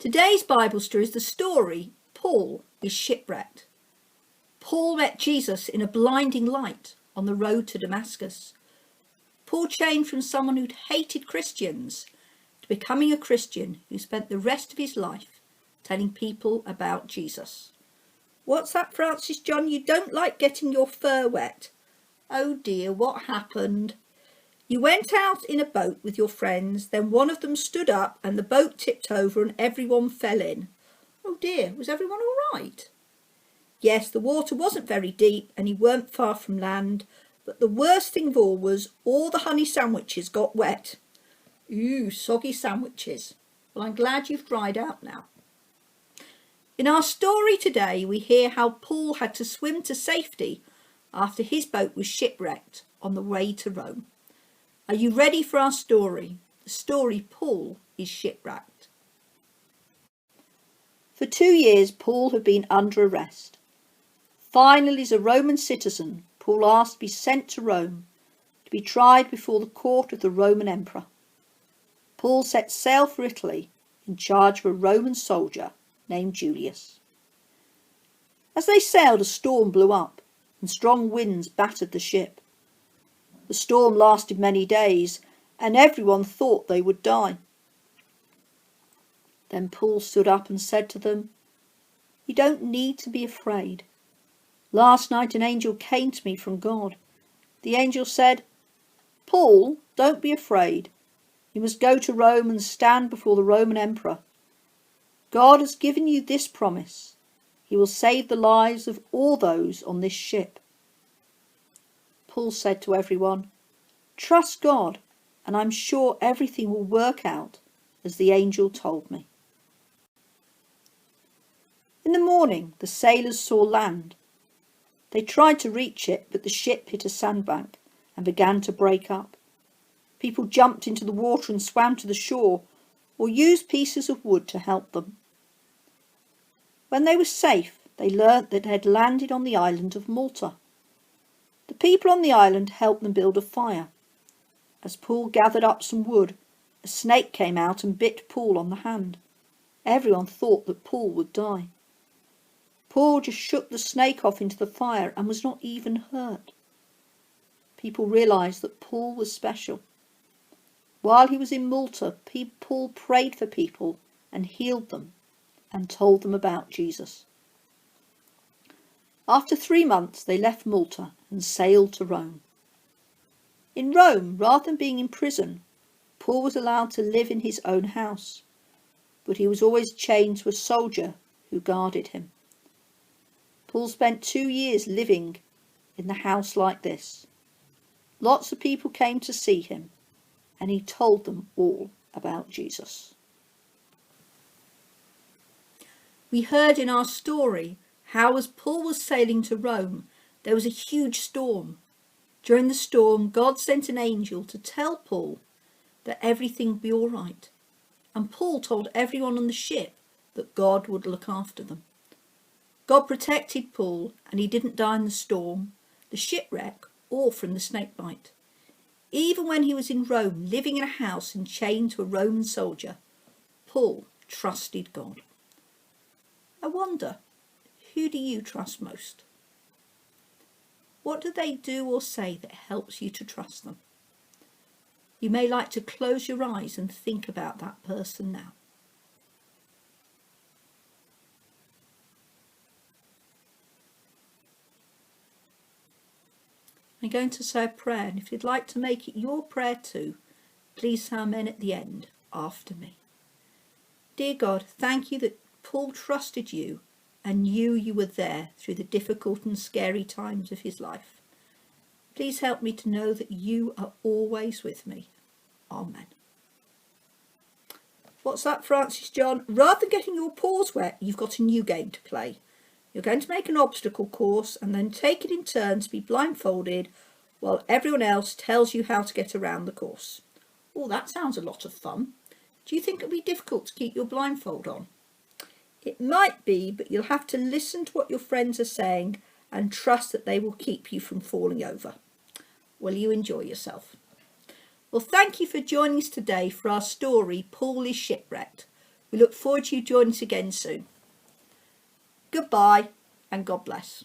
Today's Bible story is the story, Paul is Shipwrecked. Paul met Jesus in a blinding light on the road to Damascus. Paul changed from someone who'd hated Christians to becoming a Christian who spent the rest of his life telling people about Jesus. What's that, Francis John? You don't like getting your fur wet? Oh dear, what happened? You went out in a boat with your friends, then one of them stood up and the boat tipped over and everyone fell in. Oh dear, was everyone all right? Yes, the water wasn't very deep and you weren't far from land, but the worst thing of all was all the honey sandwiches got wet. Ooh, soggy sandwiches. Well, I'm glad you've dried out now. In our story today, we hear how Paul had to swim to safety after his boat was shipwrecked on the way to Rome. Are you ready for our story? The story, Paul is Shipwrecked. For 2 years, Paul had been under arrest. Finally, as a Roman citizen, Paul asked to be sent to Rome to be tried before the court of the Roman emperor. Paul set sail for Italy in charge of a Roman soldier named Julius. As they sailed, a storm blew up and strong winds battered the ship. The storm lasted many days and everyone thought they would die. Then Paul stood up and said to them, "You don't need to be afraid. Last night an angel came to me from God. The angel said, 'Paul, don't be afraid. You must go to Rome and stand before the Roman emperor. God has given you this promise. He will save the lives of all those on this ship.' Paul said to everyone, 'Trust God, and I'm sure everything will work out as the angel told me.' In the morning, the sailors saw land. They tried to reach it, but the ship hit a sandbank and began to break up. People jumped into the water and swam to the shore, or used pieces of wood to help them. When they were safe, they learnt that they had landed on the island of Malta. The people on the island helped them build a fire. As Paul gathered up some wood, a snake came out and bit Paul on the hand. Everyone thought that Paul would die. Paul just shook the snake off into the fire and was not even hurt. People realised that Paul was special. While he was in Malta, Paul prayed for people and healed them and told them about Jesus. After 3 months, they left Malta and sailed to Rome. In Rome, rather than being in prison, Paul was allowed to live in his own house, but he was always chained to a soldier who guarded him. Paul spent 2 years living in the house like this. Lots of people came to see him, and he told them all about Jesus. We heard in our story how as Paul was sailing to Rome, there was a huge storm. During the storm, God sent an angel to tell Paul that everything would be all right. And Paul told everyone on the ship that God would look after them. God protected Paul and he didn't die in the storm, the shipwreck, or from the snake bite. Even when he was in Rome, living in a house and chained to a Roman soldier, Paul trusted God. I wonder, who do you trust most? What do they do or say that helps you to trust them? You may like to close your eyes and think about that person now. I'm going to say a prayer, and if you'd like to make it your prayer too, please say amen at the end after me. Dear God, thank you that Paul trusted you and knew you were there through the difficult and scary times of his life. Please help me to know that you are always with me. Amen. What's that, Francis John? Rather than getting your paws wet, you've got a new game to play. You're going to make an obstacle course and then take it in turn to be blindfolded while everyone else tells you how to get around the course. Oh, that sounds a lot of fun. Do you think it'll be difficult to keep your blindfold on? It might be, but you'll have to listen to what your friends are saying and trust that they will keep you from falling over. Will you enjoy yourself? Well, thank you for joining us today for our story, Paul is Shipwrecked. We look forward to you joining us again soon. Goodbye and God bless.